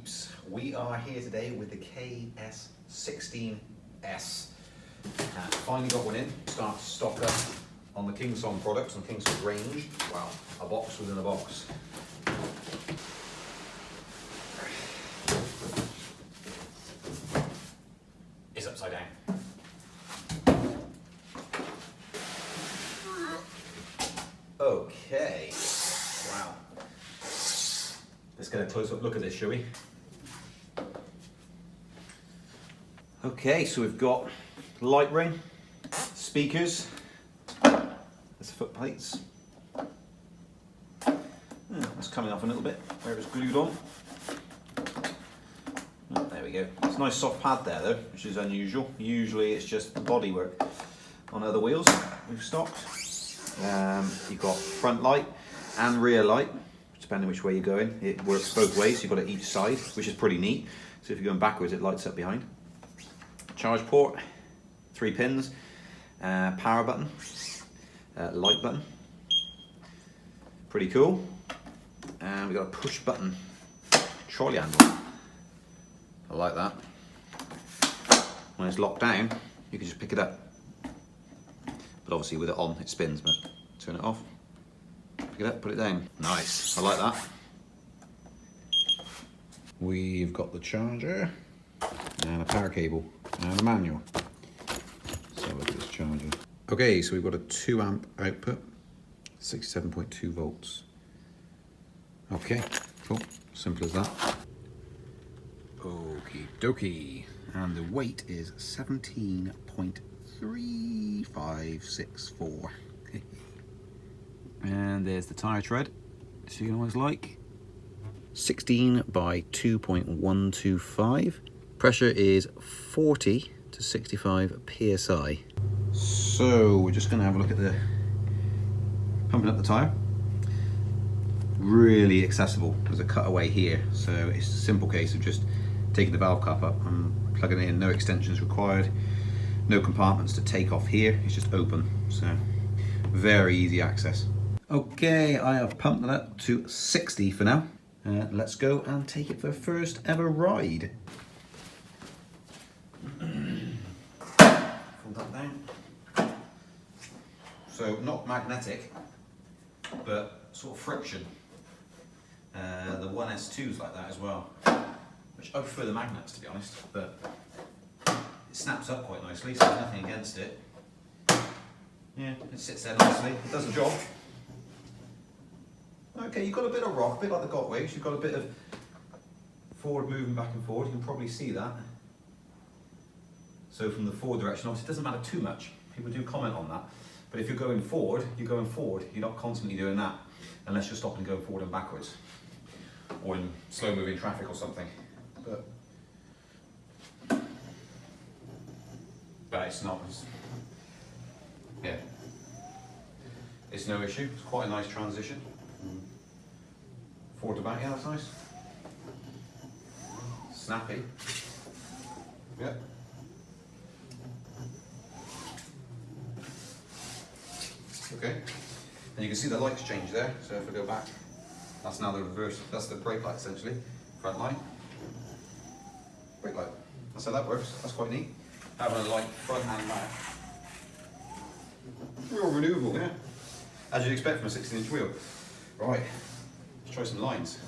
peeps, we are here today with the KS16S. Finally got one in, start to stock up on the Kingsong products and Kingsong range. Wow, a box within a box. It's upside down. Okay, wow. Let's get a close-up look at this, shall we? Okay, so we've got light ring, speakers, there's foot plates. That's coming off a little bit where it was glued on. Oh, there we go. It's a nice soft pad there though, which is unusual. Usually it's just the bodywork on other wheels we've stocked. You've got front light and rear light, depending which way you're going. It works both ways, you've got it each side, which is pretty neat. So if you're going backwards, it lights up behind. Charge port, 3 pins, power button, light button. Pretty cool. And we've got a push button trolley handle. I like that. When it's locked down, you can just pick it up. But obviously with it on, it spins, but turn it off, pick it up, put it down. Nice, I like that. We've got the charger, and a power cable, and a manual. So look at this charger. Okay, so we've got a 2 amp output, 67.2 volts. Okay, cool, simple as that. Okie dokie, and the weight is 17.3564. And there's the tyre tread, so you can always like. 16 by 2.125. Pressure is 40 to 65 psi. So we're just going to have a look at the pumping up the tyre. Really accessible. There's a cutaway here, so it's a simple case of just taking the valve cap up and plugging it in. No extensions required, no compartments to take off here, it's just open, so very easy access. Okay, I have pumped it up to 60 for now. Let's go and take it for the first ever ride. Fold that down. So not magnetic, but sort of friction. The 1S2's like that as well. Which I prefer the magnets, to be honest, but it snaps up quite nicely, so there's nothing against it. Yeah, it sits there nicely, it does the job. Okay, you've got a bit of rock, a bit like the Gotwaves, you've got a bit of forward moving back and forward, you can probably see that. So from the forward direction, obviously it doesn't matter too much, people do comment on that, but if you're going forward, you're not constantly doing that, unless you're stopping and going forward and backwards, or in slow moving traffic or something. But it's not, yeah, it's no issue, it's quite a nice transition. Forward to back, yeah, that's nice. Snappy. Yeah. Okay, and you can see the lights change there, so if I go back, that's now the reverse, that's the brake light essentially, front light. Brake light, that's how that works, that's quite neat. Having a light front and back. Real renewable, yeah. As you'd expect from a 16-inch wheel. Right, let's try some lines.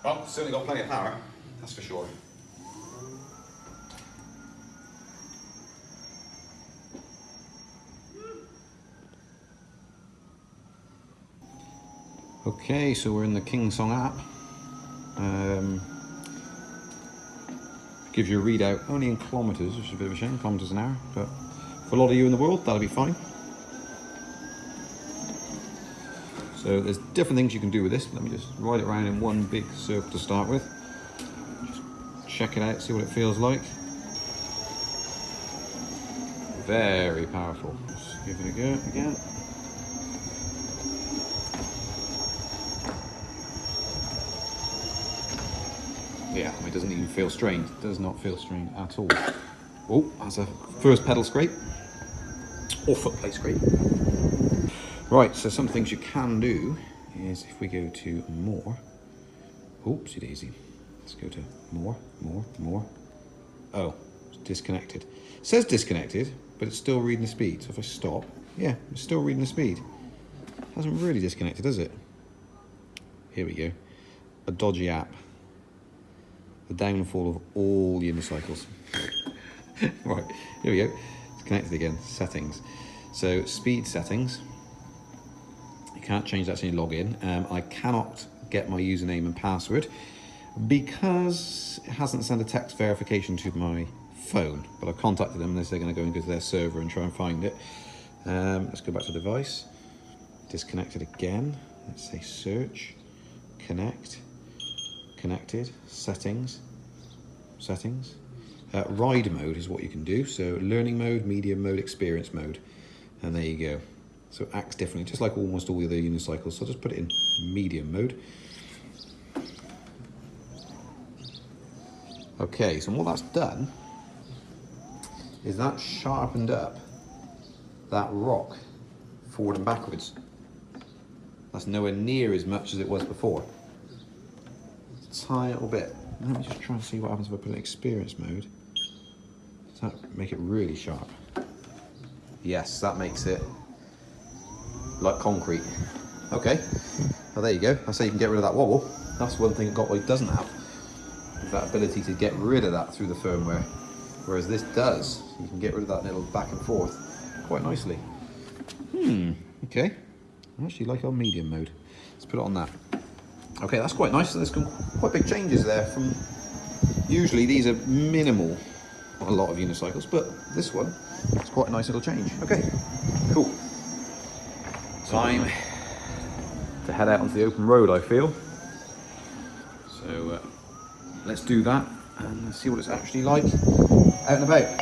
Well, certainly got plenty of power, that's for sure. Okay, so we're in the Kingsong app. Gives you a readout only in kilometres, which is a bit of a shame, kilometres an hour, but for a lot of you in the world, that'll be fine. So there's different things you can do with this. Let me just ride it around in one big circle to start with. Just check it out, see what it feels like. Very powerful. Let's give it a go again. Yeah, it doesn't even feel strained. It does not feel strained at all. Oh, that's a first pedal scrape. Or foot plate scrape. Right, so some things you can do is if we go to more. Oopsie daisy. Let's go to more. Oh, it's disconnected. It says disconnected, but it's still reading the speed. So if I stop, yeah, it's still reading the speed. Hasn't really disconnected, has it? Here we go. A dodgy app. The downfall of all unicycles. Right, here we go. It's connected again. Settings. So speed settings. You can't change that when you log in. I cannot get my username and password because it hasn't sent a text verification to my phone. But I've contacted them and they're going to go and go to their server and try and find it. Let's go back to device. Disconnected again. Let's say search. Connect. Connected. Settings. Ride mode is what you can do. So learning mode, medium mode, experience mode. And there you go. So it acts differently, just like almost all the other unicycles. So I'll just put it in medium mode. Okay, so what that's done is that sharpened up that rock forward and backwards. That's nowhere near as much as it was before. It's a tiny little bit. Let me just try and see what happens if I put it in experience mode. Does that make it really sharp? Yes, that makes it like concrete. Okay, well there you go. I say you can get rid of that wobble. That's one thing Gotway doesn't have, is that ability to get rid of that through the firmware. Whereas this does. You can get rid of that little back and forth quite nicely. Okay. I actually like our medium mode. Let's put it on that. Okay, that's quite nice. So there's quite big changes there from, usually these are minimal on a lot of unicycles, but this one is quite a nice little change. Okay, cool. Time to head out onto the open road, I feel. So let's do that and see what it's actually like out and about.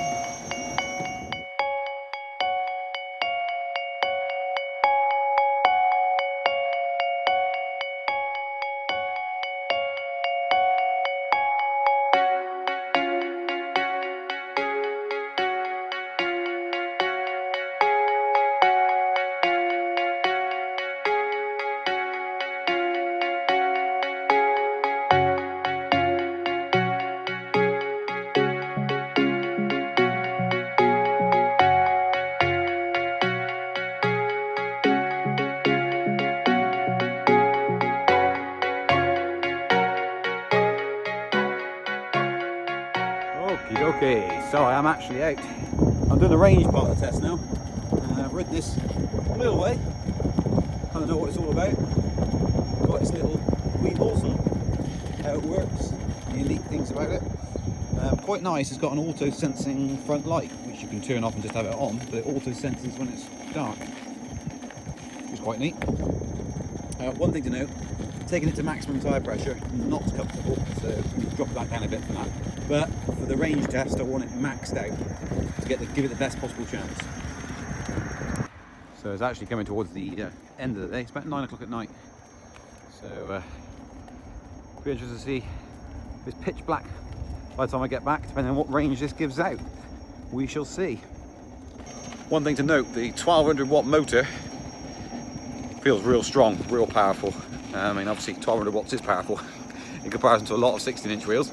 Okay, so I am actually out. I'm doing the range part of the test now. I've ridden this a little way, kind of know what it's all about. Got its little wheels and how it works, the unique things about it. Quite nice, it's got an auto sensing front light, which you can turn off and just have it on, but it auto senses when it's dark, which is quite neat. One thing to note, taking it to maximum tyre pressure, not comfortable, so you drop it back down a bit for that. But for the range test, I want it maxed out to give it the best possible chance. So it's actually coming towards the end of the day. It's about 9 o'clock at night. So it'll be interesting to see if it's pitch black by the time I get back, depending on what range this gives out. We shall see. One thing to note, the 1200 watt motor feels real strong, real powerful. I mean, obviously 1200 watts is powerful in comparison to a lot of 16-inch wheels.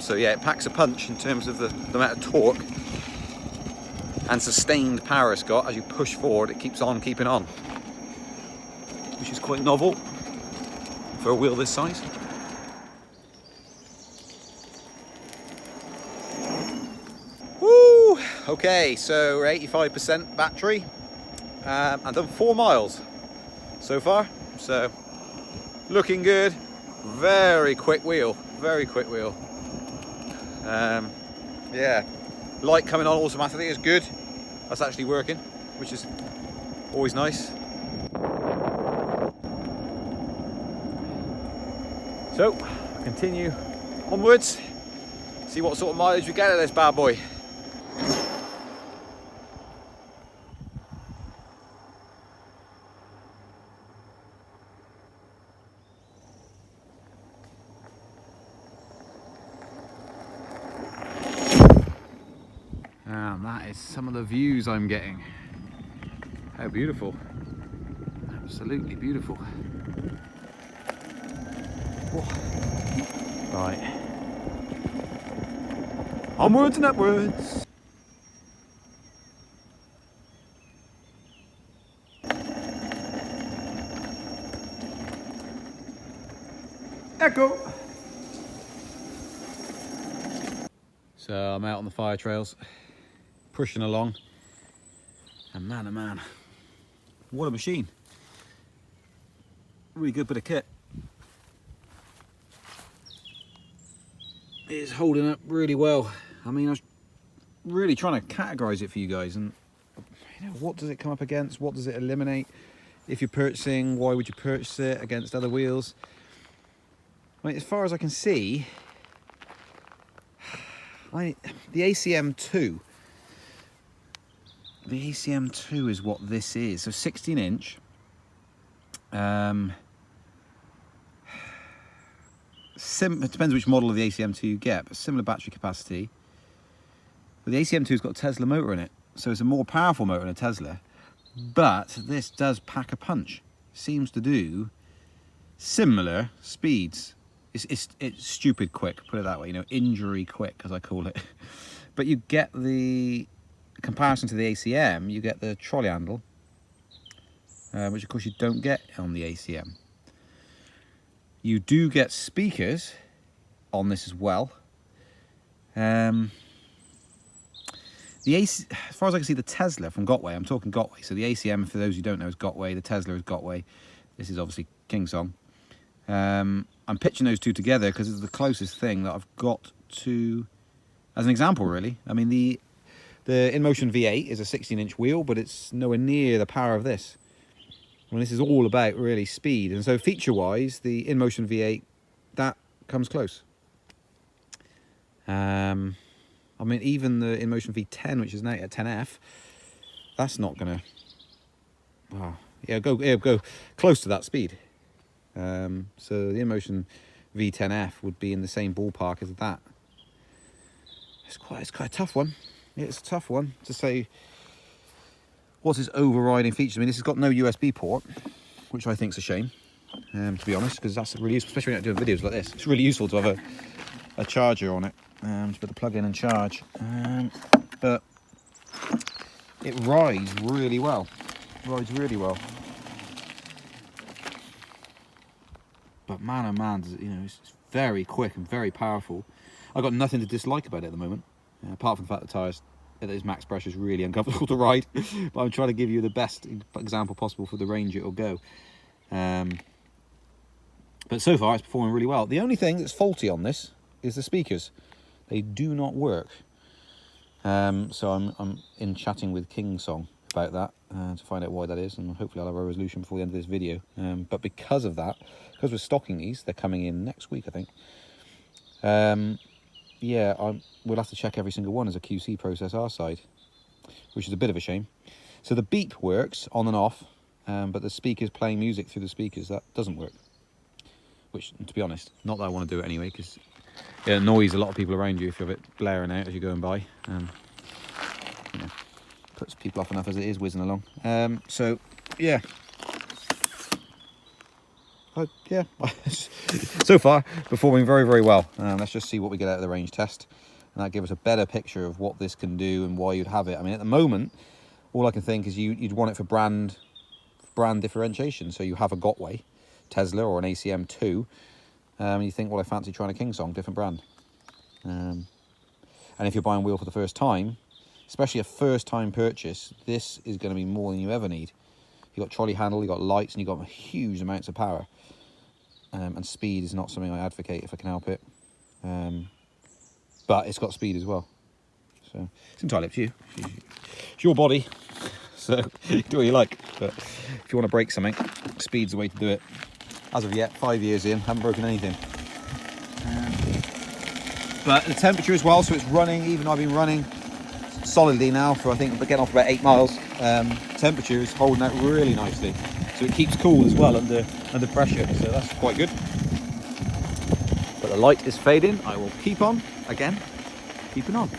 So yeah, it packs a punch in terms of the amount of torque and sustained power it's got. As you push forward, it keeps on keeping on, which is quite novel for a wheel this size. Woo! Okay, so we're 85% battery. I've done 4 miles so far, so looking good. Very quick wheel, very quick wheel. Yeah, light coming on automatically is good. That's actually working, which is always nice. So continue onwards, see what sort of mileage we get out of this bad boy. that is some of the views I'm getting. How beautiful. Absolutely beautiful. Whoa. Right. Onwards and upwards. Echo. So I'm out on the fire trails, pushing along, and man, oh man, what a machine. Really good bit of kit. It is holding up really well. I mean, I was really trying to categorize it for you guys, and you know, what does it come up against? What does it eliminate? If you're purchasing, why would you purchase it against other wheels? I mean, as far as I can see, the ACM2 is what this is. So 16 inch. It depends which model of the ACM2 you get, but similar battery capacity. But the ACM2's got a Tesla motor in it, so it's a more powerful motor than a Tesla. But this does pack a punch. Seems to do similar speeds. It's stupid quick, put it that way, you know, injury quick, as I call it. But you get the comparison to the ACM, you get the trolley handle, which of course you don't get on the ACM. You do get speakers on this as well. As far as I can see, the Tesla from Gotway, I'm talking Gotway, so the ACM, for those who don't know, is Gotway, the Tesla is Gotway. This is obviously Kingsong. I'm pitching those two together because it's the closest thing that I've got to, as an example really. I mean, the InMotion V8 is a 16-inch wheel, but it's nowhere near the power of this. Well, this is all about really speed, and so feature-wise, the InMotion V8, that comes close. I mean, even the InMotion V10, which is now at 10F, that's not gonna, go close to that speed. So the InMotion V10F would be in the same ballpark as that. It's quite a tough one. It's a tough one to say what's its overriding feature. I mean, this has got no USB port, which I think is a shame, to be honest, because that's really useful, especially when you're doing videos like this. It's really useful to have a charger on it, to put the plug in and charge. But it rides really well. Rides really well. But man, oh man, you know, it's very quick and very powerful. I've got nothing to dislike about it at the moment, apart from the fact the tyres, its max pressure is really uncomfortable to ride. But I'm trying to give you the best example possible for the range it'll go. But so far, it's performing really well. The only thing that's faulty on this is the speakers. They do not work. So I'm in chatting with Kingsong about that to find out why that is, and hopefully I'll have a resolution before the end of this video. But because of that, because we're stocking these, they're coming in next week, I think. Yeah, we'll have to check every single one as a QC process our side, which is a bit of a shame. So the beep works on and off, but the speakers playing music through the speakers, that doesn't work. Which, to be honest, not that I want to do it anyway, because it annoys a lot of people around you if you have it blaring out as you're going by. You know, puts people off enough as it is whizzing along. So yeah. Yeah, so far performing very, very well. Let's just see what we get out of the range test, and that gives us a better picture of what this can do and why you'd have it. I mean, at the moment, all I can think is you'd want it for brand differentiation. So you have a Gotway Tesla or an ACM2, and you think, well, I fancy trying a Kingsong, different brand. And if you're buying a wheel for the first time, especially a first-time purchase, this is going to be more than you ever need. You've got trolley handle, you've got lights, and you've got huge amounts of power. And speed is not something I advocate if I can help it. But it's got speed as well. So it's entirely up to you. It's your body, so you do what you like. But if you want to break something, speed's the way to do it. As of yet, 5 years in, haven't broken anything. But the temperature as well, so it's running, even though I've been running solidly now for, I think, we're getting off about 8 miles. Temperature is holding out really nicely, so it keeps cool as well under pressure, so that's quite good. But the light is fading. I will keep on again, keeping on.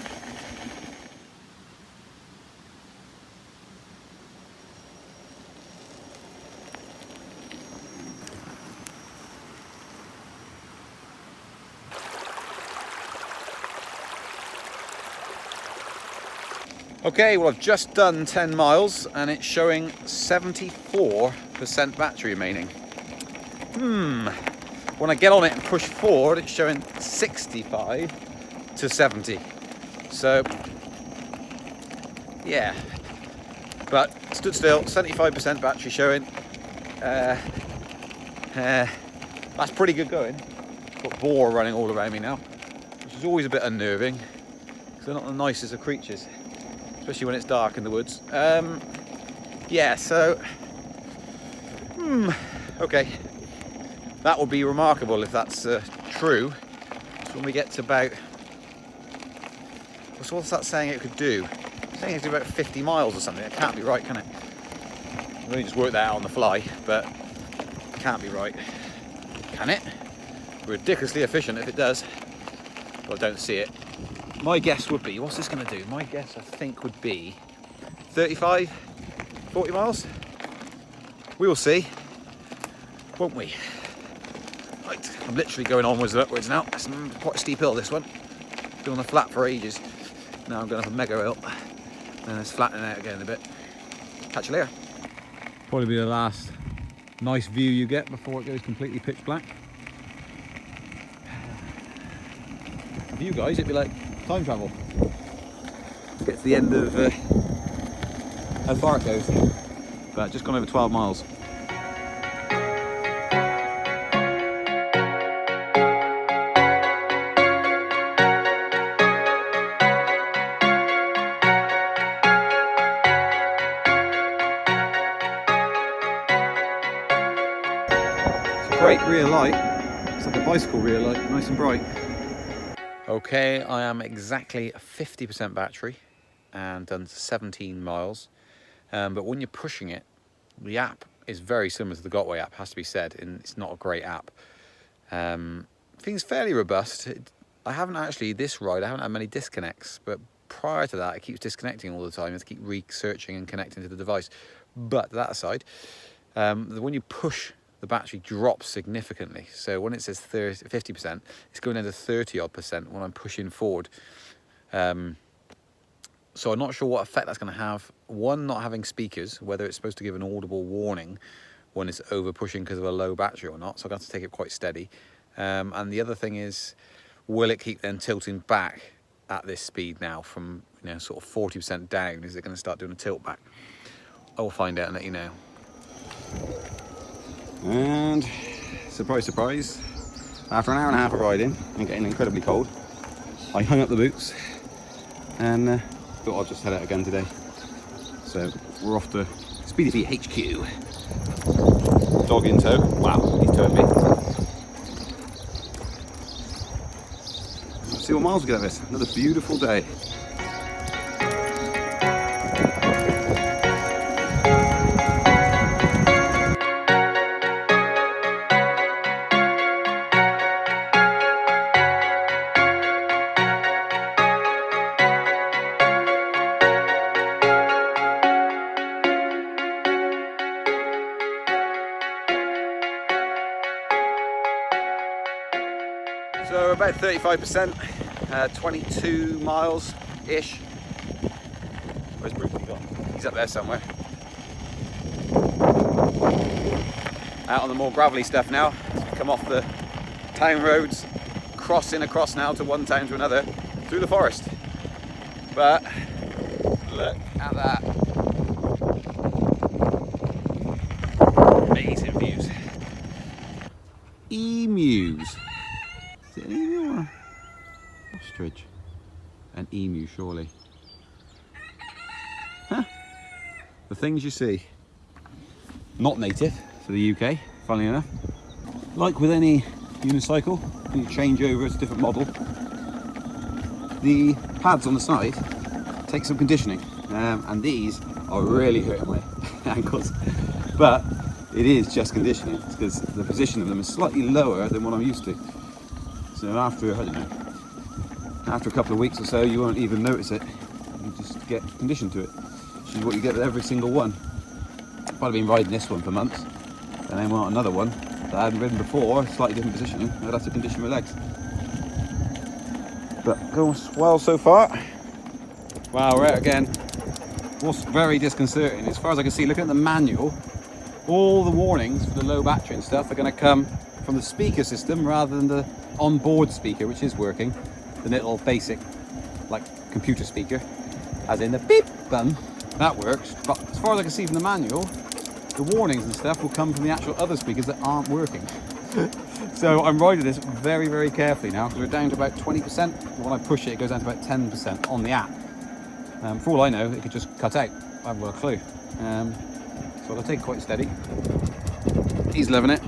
Okay, well I've just done 10 miles and it's showing 74% battery remaining. When I get on it and push forward, it's showing 65 to 70. So, yeah. But stood still, 75% battery showing. That's pretty good going. Got boar running all around me now, which is always a bit unnerving because they're not the nicest of creatures, especially when it's dark in the woods. Yeah, so okay, that would be remarkable if that's true. So when we get to about, so what's that saying it could do? It's saying it could do about 50 miles or something. It can't be right, can it? I've only just worked that out on the fly, but it can't be right. Can it? Ridiculously efficient if it does. Well, I don't see it. My guess would be, what's this going to do? My guess, I think, would be 35, 40 miles. We will see, won't we? Right, I'm literally going onwards and upwards now. It's quite a steep hill, this one. Been on the flat for ages. Now I'm going up a mega hill. And it's flattening out again a bit. Catch you later. Probably be the last nice view you get before it goes completely pitch black. For you guys, it'd be like time travel. Get to the end of how far it goes. But just gone over 12 miles. Great rear light. It's like a bicycle rear light, nice and bright. Okay, I am exactly 50% battery and done 17 miles. But when you're pushing it, the app is very similar to the Gotway app, has to be said, and it's not a great app. Things fairly robust. I haven't actually, this ride, I haven't had many disconnects, but prior to that, it keeps disconnecting all the time. You have to keep researching and connecting to the device. But that aside, when you push, the battery drops significantly. So when it says 50%, it's going down to 30% when I'm pushing forward. So I'm not sure what effect that's going to have. One, not having speakers, whether it's supposed to give an audible warning when it's over pushing because of a low battery or not. So I'm going to have to take it quite steady. And the other thing is, will it keep then tilting back at this speed now from, you know, sort of 40% down? Is it going to start doing a tilt back? I will find out and let you know. And surprise, surprise, after an hour and a half of riding and getting incredibly cold, I hung up the boots and thought I'd just head out again today. So we're off to Speedy HQ. Dog in tow. Wow, he's towing me. Let's see what miles we get out of this. Another beautiful day. So about 35%, 22 miles-ish. Where's Bruce gone? He's up there somewhere. Out on the more gravelly stuff now. As we come off the town roads, crossing across now to one town to another, through the forest. But, look at that. Amazing views. Emus. Is it an emu or ostrich? An emu, surely. Huh? The things you see. Not native to the UK, funnily enough. Like with any unicycle, when you change over, it's a different model. The pads on the side take some conditioning, and these are really hurting my ankles. But it is just conditioning, because the position of them is slightly lower than what I'm used to. So after, I don't know, after a couple of weeks or so, you won't even notice it. You just get conditioned to it, which is what you get with every single one. If I'd been riding this one for months, and then want another one that I hadn't ridden before, slightly different positioning, I'd have to condition my legs. But going well so far. Wow, we're out again. what's very disconcerting, as far as I can see, looking at the manual, all the warnings for the low battery and stuff are going to come from the speaker system rather than the onboard speaker, which is working, the little basic like computer speaker, as in the beep button. That works, but as far as I can see from the manual, the warnings and stuff will come from the actual other speakers that aren't working. So I'm riding this very, very carefully now, because we're down to about 20%. When I push it, it goes down to about 10% on the app. For all I know, it could just cut out. I haven't got a clue. So I'll take it quite steady. He's loving it.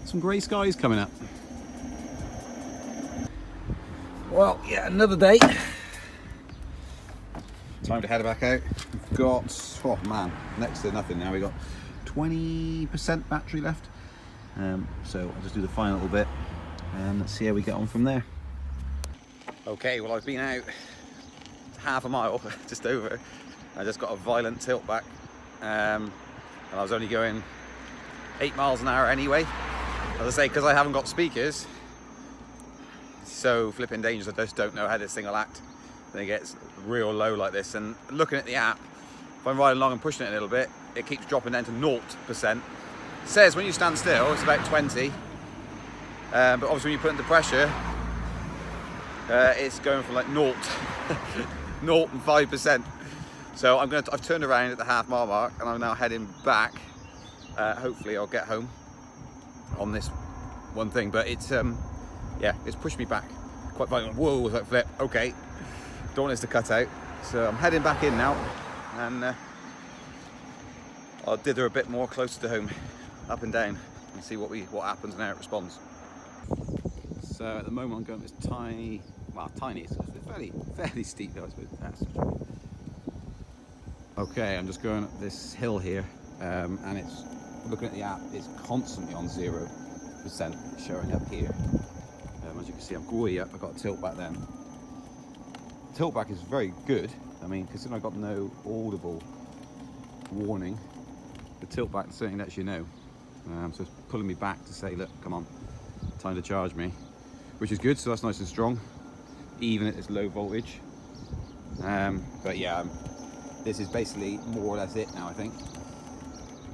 Some grey skies coming up. Well, yeah, another day. Time to head back out. We've got, oh man, next to nothing now. We've got 20% battery left. So I'll just do the final little bit and let's see how we get on from there. Okay, well I've been out half a mile, just over. I just got a violent tilt back. And I was only going 8 miles an hour anyway. As I say, because I haven't got speakers, it's so flipping dangerous. I just don't know how this thing will act. Then it gets real low like this, and looking at the app, if I'm riding along and pushing it a little bit, it keeps dropping down to 0%. It says when you stand still it's about 20, but obviously when you put it into pressure, it's going from like 0 and 5%. So I've turned around at the half mile mark and I'm now heading back. Hopefully I'll get home on this one thing, but it's yeah, it's pushed me back quite violent. Whoa, was that flip? Okay. Don't want this to cut out, so I'm heading back in now, and I'll dither a bit more closer to home, up and down, and see what happens and how it responds. So at the moment I'm going this tiny, well tiny, it's fairly steep though, I suppose. Okay, I'm just going up this hill here, and it's looking at the app, it's constantly on 0% showing up here. As you can see, I'm way up. I've got a tilt back then. Tilt back is very good. I mean, considering I've got no audible warning, the tilt back certainly lets you know. So it's pulling me back to say, look, come on, time to charge me, which is good. So that's nice and strong, even at this low voltage. But yeah, this is basically more or less it now, I think.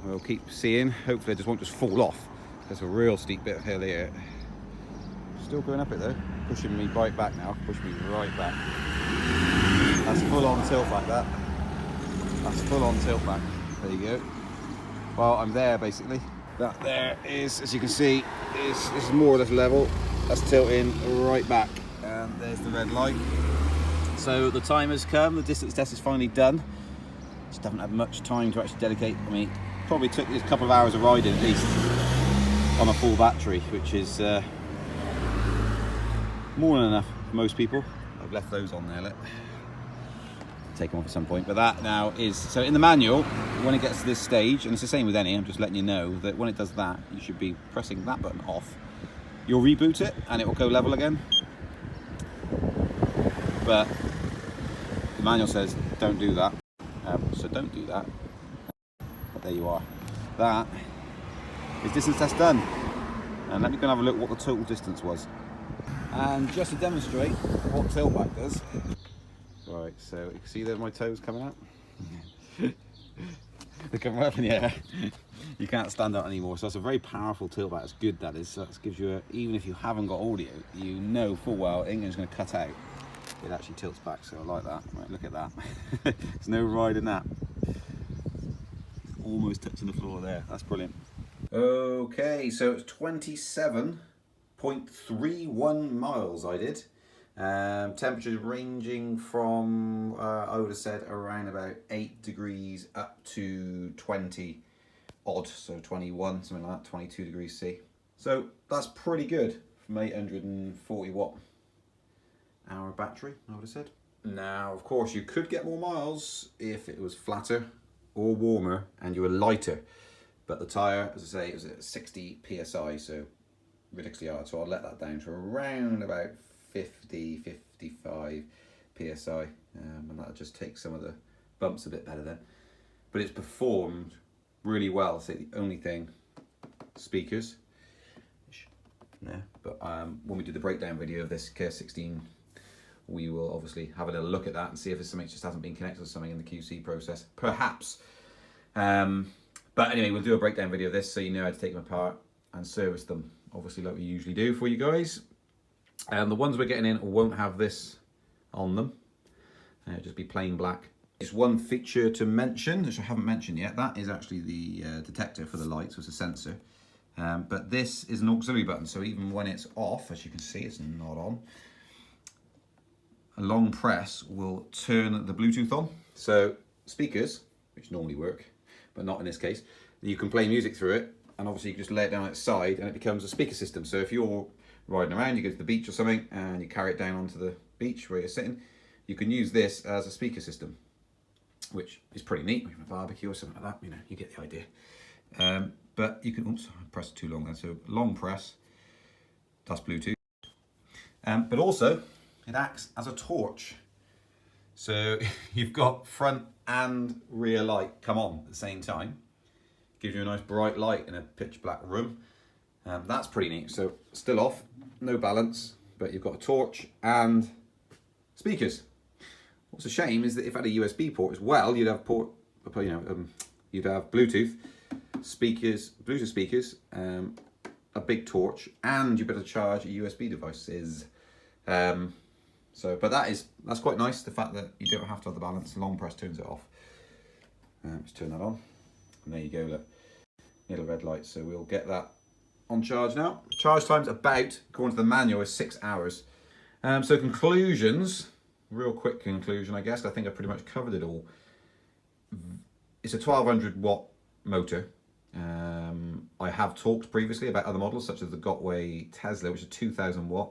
We'll keep seeing. Hopefully it just won't just fall off. There's a real steep bit of hill here. Still going up it though, pushing me right back now, pushing me right back. That's full on tilt back, that. That's full on tilt back. There you go. Well, I'm there basically. That there is, as you can see, is more or less level. That's tilting right back. And there's the red light. So the time has come, the distance test is finally done. Just haven't had much time to actually dedicate. I mean, probably took a couple of hours of riding at least on a full battery, which is more than enough for most people. I've left those on there, look. Take them off at some point, but that now is, so in the manual, when it gets to this stage, and it's the same with any, I'm just letting you know that when it does that, you should be pressing that button off. You'll reboot it and it will go level again. But the manual says don't do that, so don't do that. But there you are. That is distance test done. And let me go and have a look what the total distance was. And just to demonstrate what tailback does. Right, so you can see there my toes coming out. They're coming up in the air. You can't stand out anymore. So it's a very powerful tailback. It's good, that is. So that gives you even if you haven't got audio, you know full well it ain't going to cut out. It actually tilts back, so I like that. Right, look at that. There's no ride in that. Almost touching the floor there. That's brilliant. Okay, so it's 27.31 miles I did. Temperatures ranging from, I would have said around about 8 degrees up to 20 odd, so 21, something like that, 22 degrees C. So that's pretty good from 840 watt hour battery, I would have said. Now, of course, you could get more miles if it was flatter or warmer and you were lighter. But the tyre, as I say, it was at 60 psi, so ridiculously hard. So I'll let that down to around about 50, 55 psi, and that'll just take some of the bumps a bit better then. But it's performed really well. So the only thing, speakers. Yeah. But when we did the breakdown video of this KS16 we will obviously have a little look at that and see if there's something that just hasn't been connected to something in the QC process, perhaps. But anyway, we'll do a breakdown video of this so you know how to take them apart and service them, obviously like we usually do for you guys. The ones we're getting in won't have this on them. It'll just be plain black. Just one feature to mention, which I haven't mentioned yet, that is actually the detector for the light, so it's a sensor. But this is an auxiliary button, so even when it's off, as you can see, it's not on. A long press will turn the Bluetooth on. So speakers, which normally work, but not in this case, you can play music through it, and obviously you can just lay it down its side and it becomes a speaker system. So if you're riding around, you go to the beach or something, and you carry it down onto the beach where you're sitting, you can use this as a speaker system, which is pretty neat. We have a barbecue or something like that, you know, you get the idea. But you can, oops, I pressed too long then, so long press, that's Bluetooth. But also, it acts as a torch. So you've got front and rear light come on at the same time. Gives you a nice bright light in a pitch black room. That's pretty neat. So still off, no balance, but you've got a torch and speakers. What's a shame is that if it had a USB port as well, you'd have you'd have Bluetooth speakers, a big torch, and you'd be able to charge your USB devices. But that's quite nice, the fact that you don't have to have the balance. Long press turns it off. Let's turn that on. And there you go, look. Little red light. So we'll get that on charge now. Charge time's about, according to the manual, is 6 hours. So conclusions, real quick conclusion, I guess. I think I pretty much covered it all. It's a 1200 watt motor. I have talked previously about other models, such as the Gotway Tesla, which is 2000 watt.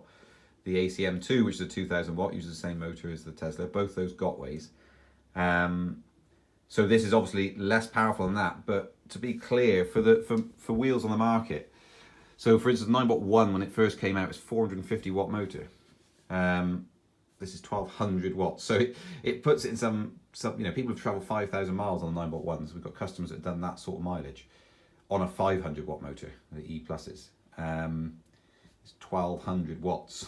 The ACM2, which is a 2000 watt, uses the same motor as the Tesla, both those Gotways. So this is obviously less powerful than that, but to be clear, for wheels on the market, so for instance, 9.1, when it first came out, it was 450 watt motor. This is 1200 watts. So it puts it in some, you know, people have traveled 5,000 miles on the 9.1s. We've got customers that have done that sort of mileage on a 500 watt motor, the E pluses. It's 1200 watts.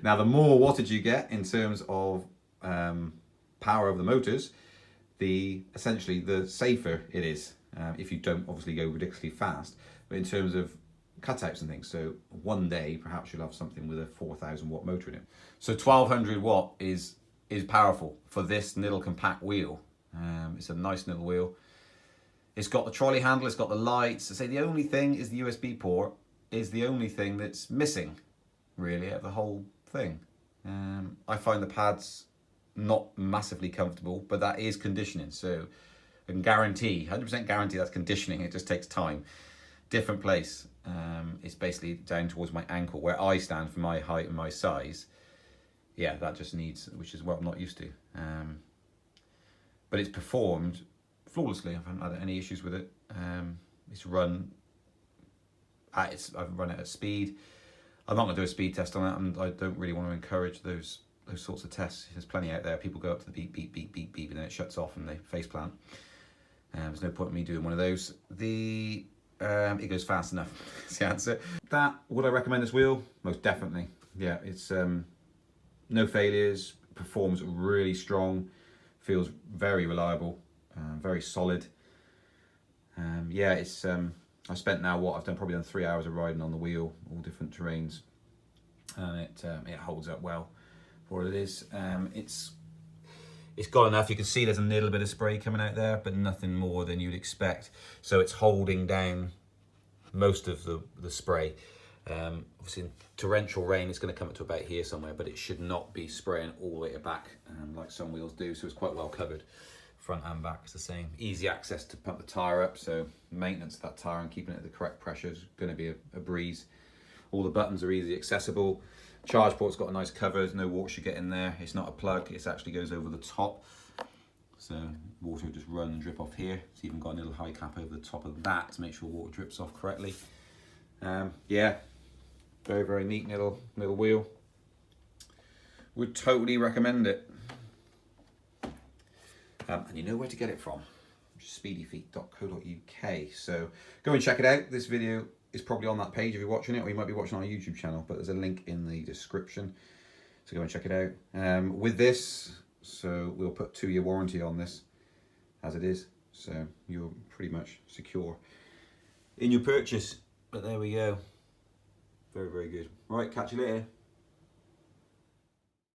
Now, the more wattage you get in terms of power of the motors, essentially the safer it is, if you don't obviously go ridiculously fast, but in terms of cutouts and things. So one day perhaps you'll have something with a 4,000 watt motor in it. So 1200 watt is powerful for this little compact wheel. It's a nice little wheel. It's got the trolley handle, it's got the lights. I say the only thing is the USB port is the only thing that's missing, really, out of the whole thing. I find the pads not massively comfortable, but that is conditioning. So I can guarantee, 100% guarantee that's conditioning. It just takes time. Different place. It's basically down towards my ankle, where I stand for my height and my size. Yeah, that just needs, which is what I'm not used to. But it's performed flawlessly. I haven't had any issues with it. It's run I've run it at speed. I'm not going to do a speed test on it, and I don't really want to encourage those sorts of tests. There's plenty out there. People go up to the beep, beep, beep, beep, beep, and then it shuts off and they face plant. There's no point in me doing one of those. It goes fast enough. That's the answer. Would I recommend this wheel? Most definitely. Yeah, it's no failures. Performs really strong. Feels very reliable. Very solid. Yeah, it's. I spent now I've probably done 3 hours of riding on the wheel, all different terrains, and it holds up well for what it is. It's got enough. You can see there's a little bit of spray coming out there, but nothing more than you'd expect. So it's holding down most of the spray. Obviously, in torrential rain, it's going to come up to about here somewhere, but it should not be spraying all the way back like some wheels do. So it's quite well covered. Front and back is the same. Easy access to pump the tyre up, so maintenance of that tyre and keeping it at the correct pressure is going to be a breeze. All the buttons are easy accessible. Charge port's got a nice cover, there's no water should get in there. It's not a plug, it actually goes over the top. So water will just run and drip off here. It's even got a little high cap over the top of that to make sure water drips off correctly. Yeah, very, very neat little wheel. Would totally recommend it. And you know where to get it from, speedyfeet.co.uk. So go and check it out. This video is probably on that page if you're watching it, or you might be watching on our YouTube channel, but there's a link in the description. So go and check it out. With this, so we'll put 2-year warranty on this as it is. So you're pretty much secure in your purchase. But there we go. Very, very good. Right, catch you later.